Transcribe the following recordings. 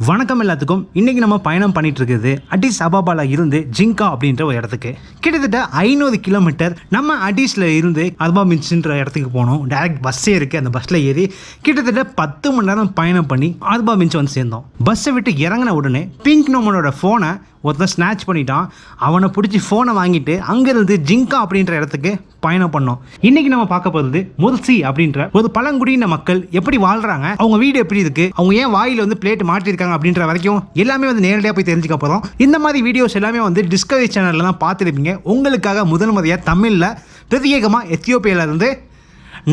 வணக்கம் எல்லாத்துக்கும். இன்றைக்கி நம்ம பயணம் பண்ணிட்டு இருக்குது அடிஸ் அபாபால இருந்து ஜிங்கா அப்படின்ற ஒரு இடத்துக்கு. கிட்டத்தட்ட 500 கிலோமீட்டர் நம்ம அடிஸில் இருந்து அல்பா மின்ஸ்ன்ற இடத்துக்கு போனோம். டைரக்ட் பஸ்ஸே இருக்குது. அந்த பஸ்ஸில் ஏறி கிட்டத்தட்ட 10 மணி நேரம் பயணம் பண்ணி அல்பா மின்ஸ் வந்து சேர்ந்தோம். பஸ்ஸை விட்டு இறங்கின உடனே பிங்க் நோமனோட ஃபோனை ஒருத்தன் ஸ்நாச் பண்ணிட்டான். அவனை பிடிச்சி ஃபோனை வாங்கிட்டு அங்கேருந்து ஜிங்கா அப்படின்ற இடத்துக்கு பயணம் பண்ணோம். இன்னைக்கு நம்ம பார்க்க போகிறது முர்சி அப்படின்ற ஒரு பழங்குடியின மக்கள் எப்படி வாழ்றாங்க, அவங்க வீடு எப்படி இருக்கு, அவங்க ஏன் வாயில் வந்து பிளேட் மாட்டிருக்காங்க அப்படின்ற வரைக்கும் எல்லாமே வந்து நேரடியாக போய் தெரிஞ்சுக்க போகிறோம். இந்த மாதிரி வீடியோஸ் எல்லாமே வந்து டிஸ்கவரி சேனல்ல தான் பார்த்துருப்பீங்க. உங்களுக்காக முதல் முறையாக தமிழில் பிரத்யேகமாக எத்தியோப்பியாவிலேருந்து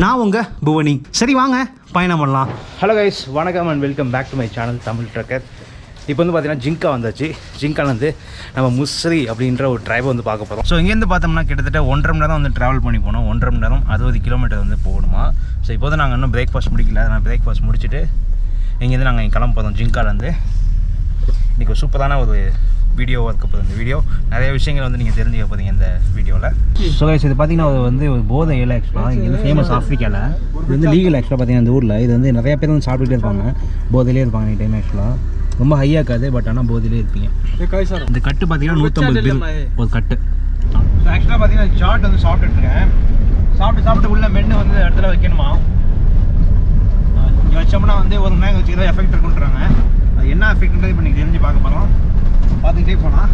நான் உங்கள் புவனி. சரி வாங்க பயணம் பண்ணலாம். ஹலோ கைஸ், வணக்கம் and welcome back to my channel Tamil trucker. இப்போ வந்து பார்த்தீங்கன்னா ஜிங்கா வந்தாச்சு. ஜிங்காவில் வந்து நம்ம முஸ்ரி அப்படின்ற ஒரு ட்ரைவை வந்து பார்க்க போகிறோம். ஸோ இங்கேருந்து பார்த்தோம்னா கிட்டத்தட்ட 1.5 மணி நேரம் வந்து ட்ராவல் பண்ணி போனோம். 1.5 மணி நேரம் 60 கிலோமீட்டர் வந்து போகணுமா. ஸோ இப்போ வந்து நாங்கள் இன்னும் பிரேக்ஃபாஸ்ட் முடிக்கல. நான் பிரேக்ஃபாஸ்ட் முடிச்சுட்டு இங்கேருந்து நாங்கள் இங்கே கிளம்ப போகிறோம். ஜிங்காலேருந்து இன்றைக்கி சூப்பரான ஒரு வீடியோவாக இருக்க போகுது. இந்த வீடியோ நிறைய விஷயங்கள் வந்து நீங்கள் தெரிஞ்சுக்க போகிறீங்க இந்த வீடியோவில். ஸோ கைஸ், இது பார்த்தீங்கன்னா வந்து ஒரு போதை இலை. ஆக்சுவலாக இங்கே வந்து ஃபேமஸ் ஆஃப்ரிக்காவில் இது வந்து லீகல். ஆக்சுவலாக பார்த்தீங்கன்னா இந்த ஊரில் இது வந்து நிறைய பேர் வந்து சாப்பிட்டுட்டே இருப்பாங்க. போதையிலே இருப்பாங்க நீ டைம். ஆக்சுவலாக ரொம்ப ஹையாக இருக்காது, பட் ஆனால் போதிலே இருப்பீங்க. இந்த கட்டு பார்த்தீங்கன்னா 150 பில் ஒரு கட்டு. ஸோ ஆக்சுவலாக பார்த்தீங்கன்னா சாட் வந்து சாப்பிட்டுருக்கேன். சாப்பிட்டு உள்ள மென்று வந்து இடத்துல வைக்கணுமா. இங்கே வச்சோம்னா வந்து ஒரு மணி நேரம் வச்சு ஏதாவது எஃபெக்ட் இருக்குன்றாங்க. அது என்ன எஃபெக்ட்ன்றது இப்போ நீங்கள் தெரிஞ்சு பார்க்க போகிறோம். பார்த்துக்கிட்டே போனால்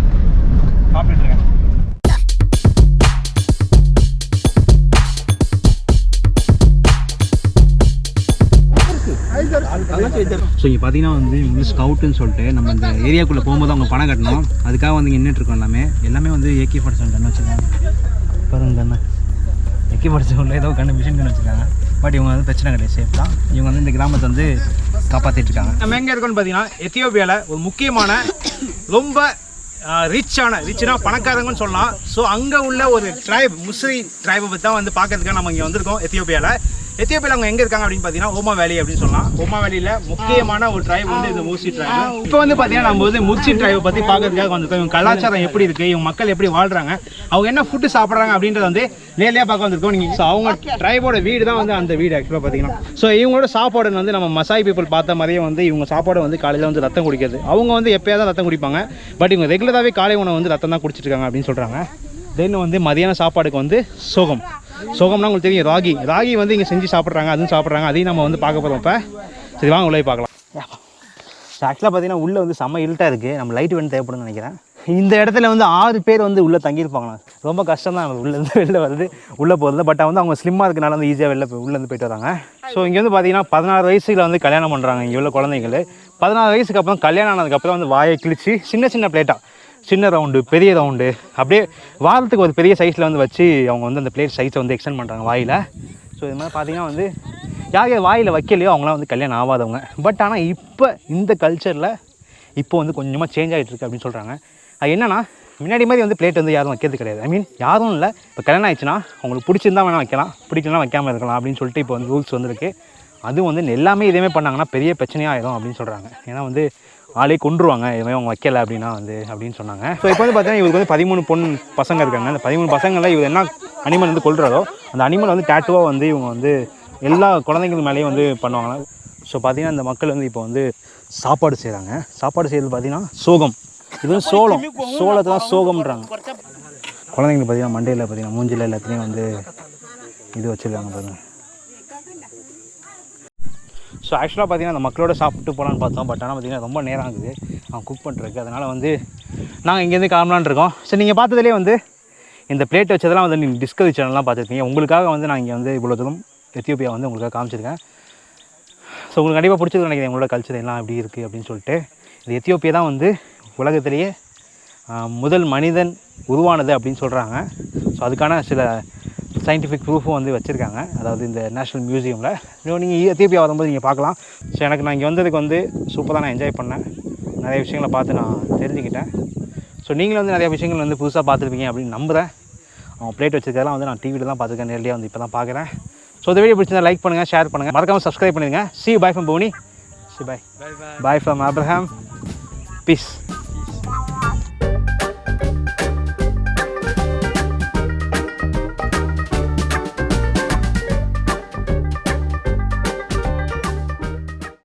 சாப்பிட்டுருக்கேன். ஸோ இங்கே பார்த்தீங்கன்னா வந்து இவங்க ஸ்கவுட்டுன்னு சொல்லிட்டு நம்ம இந்த ஏரியாக்குள்ளே போகும்போது அவங்க பணம் கட்டணும். அதுக்காக வந்து இங்கே நின்றுட்டுருக்கோம். எல்லாமே வந்து AK-47 கன்று வச்சுருக்காங்க. பாருங்க கண்ணு AK-47 ஏதோ கண்ணு மிஷின் கன்று வச்சுருக்காங்க. பட் இவங்க வந்து பிரச்சனை கிடையாது, சேஃப் தான். இவங்க வந்து இந்த கிராமத்தை வந்து காப்பாற்றிட்டு இருக்காங்க. நம்ம எங்கே இருக்கோன்னு பார்த்தீங்கன்னா எத்தியோப்பியாவில் ஒரு முக்கியமான ரொம்ப ரிச்னா பணக்காரங்கன்னு சொல்லலாம். ஸோ அங்கே உள்ள ஒரு ட்ரைப் முஸ்ரி ட்ரைபை பற்றி தான் வந்து பார்க்கறதுக்காக நம்ம இங்கே வந்திருக்கோம். எத்தியோப்பியாவில் அவங்க எங்கே இருக்காங்க அப்படின்னு பார்த்தீங்கன்னா ஓமா வேலி அப்படின்னு சொல்லலாம். ஓமா வேலியில் முக்கியமான ஒரு ட்ரைப் வந்து இந்த முர்சி ட்ரைப். இப்போ வந்து பார்த்தீங்கன்னா நம்ம வந்து முர்சி ட்ரைபை பற்றி பார்க்கறதுக்காக வந்திருக்கோம். இவங்க கலாச்சாரம் எப்படி இருக்குது, இவங்க மக்கள் எப்படி வாழ்கிறாங்க, அவங்க என்ன ஃபுட்டு சாப்பிட்றாங்க அப்படின்றத வந்து நேரடியாக பார்க்க வந்திருக்கோம். நீங்கள் ஸோ அவங்க ட்ரைபோட வீடு தான் வந்து அந்த வீடு ஆக்சுவலாக பார்த்தீங்கன்னா. ஸோ இவங்களோட சாப்பாடு வந்து நம்ம மசாய் பீப்புள் பார்த்த மாதிரியே வந்து இவங்க சாப்பாடு வந்து காலையில் வந்து ரத்தம் குடிக்கிறது. அவங்க வந்து எப்போயாவது ரத்தம் குடிப்பாங்க, பட் இவங்க ரெகுலராகவே காலை உணவு வந்து ரத்தம் தான் குடிச்சிருக்காங்க அப்படின்னு சொல்கிறாங்க. தென் வந்து மதியான சாப்பாடுக்கு வந்து சோகம்னா உங்களுக்கு தெரியும், ராகி வந்து இங்கே செஞ்சு சாப்பிட்றாங்க, அதுவும் சாப்பிட்றாங்க. அதையும் நம்ம வந்து பார்க்க போகிறோம். இப்போ சரி வாங்க உள்ளே பார்க்கலாம். ஆக்சுவலாக பார்த்தீங்கன்னா உள்ளே வந்து செம்ம இருட்டாக இருக்குது. நம்ம லைட் வேணும் தேவைப்படுன்னு நினைக்கிறேன். இந்த இடத்துல வந்து 6 பேர் வந்து உள்ளே தங்கியிருப்பாங்களா. ரொம்ப கஷ்டம் தான் உள்ளேருந்து வெளில வருது உள்ளே போகிறது. பட் வந்து அவங்க ஸ்லிம்மாக இருக்கனால வந்து ஈஸியாக உள்ளேருந்து போயிட்டு வராங்க. ஸோ இங்கே வந்து பார்த்தீங்கன்னா 16 வயசுல வந்து கல்யாணம் பண்ணுறாங்க இங்கே உள்ள குழந்தைகள். 16 வயசுக்கு அப்புறம் கல்யாணம் ஆனதுக்கப்புறம் வந்து வாயை கிழிச்சு சின்ன பிளேட்டாக, சின்ன ரவுண்டு பெரிய ரவுண்டு அப்படியே வாரத்துக்கு ஒரு பெரிய சைஸில் வந்து வச்சு அவங்க வந்து அந்த பிளேட் சைஸை வந்து எக்ஸ்டெண்ட் பண்ணுறாங்க வாயில். ஸோ இது மாதிரி பார்த்தீங்கன்னா வந்து யார் வாயில் வைக்கலையோ அவங்களாம் வந்து கல்யாணம் ஆகாதவங்க. பட் ஆனால் இப்போ இந்த கல்ச்சரில் இப்போ வந்து கொஞ்சமாக சேஞ்ச் ஆகிட்டு இருக்குது அப்படின்னு சொல்கிறாங்க. அது என்னன்னா, முன்னாடி மாதிரி வந்து பிளேட் வந்து யாரும் வைக்கிறது கிடையாது. யாரும் இல்லை. இப்போ கல்யாணம் ஆயிடுச்சுன்னா அவங்களுக்கு பிடிச்சிருந்தா வேணால் வைக்கலாம், பிடிக்கலாம் வைக்காமல் இருக்கலாம் அப்படின்னு சொல்லிட்டு இப்போ வந்து ரூல்ஸ் வந்துருக்கு. அதுவும் வந்து எல்லாமே இதேமாதிரி பண்ணாங்கன்னா பெரிய பிரச்சனையாக ஆகிடும் அப்படின்னு சொல்கிறாங்க. ஏன்னா வந்து ஆளே கொண்டுருவாங்க இதுமாதிரி அவங்க வைக்கலை அப்படின்னா வந்து அப்படின்னு சொன்னாங்க. ஸோ இப்போ வந்து பார்த்தீங்கன்னா இவருக்கு வந்து 13 பசங்க இருக்காங்க. அந்த 13 பசங்களில் இவர் என்ன அனிமல் வந்து கொள்றாரோ அந்த அனிமல் வந்து டேட்டுவாக வந்து இவங்க வந்து எல்லா குழந்தைங்கள் மேலேயும் வந்து பண்ணுவாங்க. ஸோ பார்த்தீங்கன்னா இந்த மக்கள் வந்து இப்போ வந்து சாப்பாடு செய்கிறாங்க. சாப்பாடு செய்கிறது பார்த்தீங்கன்னா சோகம். இது வந்து சோளத்தை தான் சோகம்ன்றாங்க. குழந்தைங்களுக்கு பார்த்தீங்கன்னா மண்டையில் பார்த்தீங்கன்னா மூஞ்சில் எல்லாத்துலேயும் வந்து இது வச்சுருக்காங்க பாருங்க. ஸோ ஆக்சுவலாக பார்த்தீங்கன்னா அந்த மக்களோட சாப்பிட்டு போகலான்னு பார்த்தோம். பட் ஆனால் பார்த்தீங்கன்னா ரொம்ப நேரம் ஆகுது அவன் குக் பண்ணுறதுக்கு. அதனால் வந்து நாங்கள் இங்கேருந்து கிளம்பலான்னு இருக்கோம். ஸோ நீங்கள் பார்த்ததுலேயே வந்து இந்த பிளேட் வச்சதெல்லாம் வந்து நீங்கள் டிஸ்கவரி சேனல்லாம் பார்த்துருக்கீங்க. உங்களுக்காக வந்து நான் இங்கே வந்து இவ்வளோ தூரம் எத்தியோப்பியா வந்து உங்களுக்காக காமிச்சிருக்கேன். ஸோ உங்களுக்கு கண்டிப்பாக பிடிச்சது நினைக்கிறேன் எங்களோட கல்ச்சர் எல்லாம் எப்படி இருக்குது அப்படின்னு சொல்லிட்டு. இது எத்தியோப்பியா தான் வந்து உலகத்திலேயே முதல் மனிதன் உருவானது அப்படின்னு சொல்கிறாங்க. ஸோ அதுக்கான சில சயின்டிஃபிக் ப்ரூஃபும் வந்து வச்சுருக்காங்க. அதாவது இந்த நேஷ்னல் மியூசியமில் நீங்கள் எத்தியோப்பியா வரும்போது நீங்கள் பார்க்கலாம். ஸோ நான் இங்கே வந்ததுக்கு வந்து சூப்பராக நான் என்ஜாய் பண்ணேன். நிறைய விஷயங்களை பார்த்து நான் தெரிஞ்சுக்கிட்டேன். ஸோ நீங்களும் வந்து நிறைய விஷயங்கள் வந்து புதுசாக பார்த்துருப்பீங்க அப்படின்னு நம்புகிறேன். அவங்க பிளேட் வச்சுருக்கெல்லாம் வந்து நான் டிவியில் தான் பார்த்துருக்கேன், நேரடியாக வந்து இப்போ தான் பார்க்குறேன். ஸோ இந்த வீடியோ பிடிச்சிருந்தா லைக் பண்ணுங்கள், ஷேர் பண்ணுங்கள், மறக்காமல் சப்ஸ்கிரைப் பண்ணுங்கள். See you, bye from Boni. See you, bye from Abraham. Peace.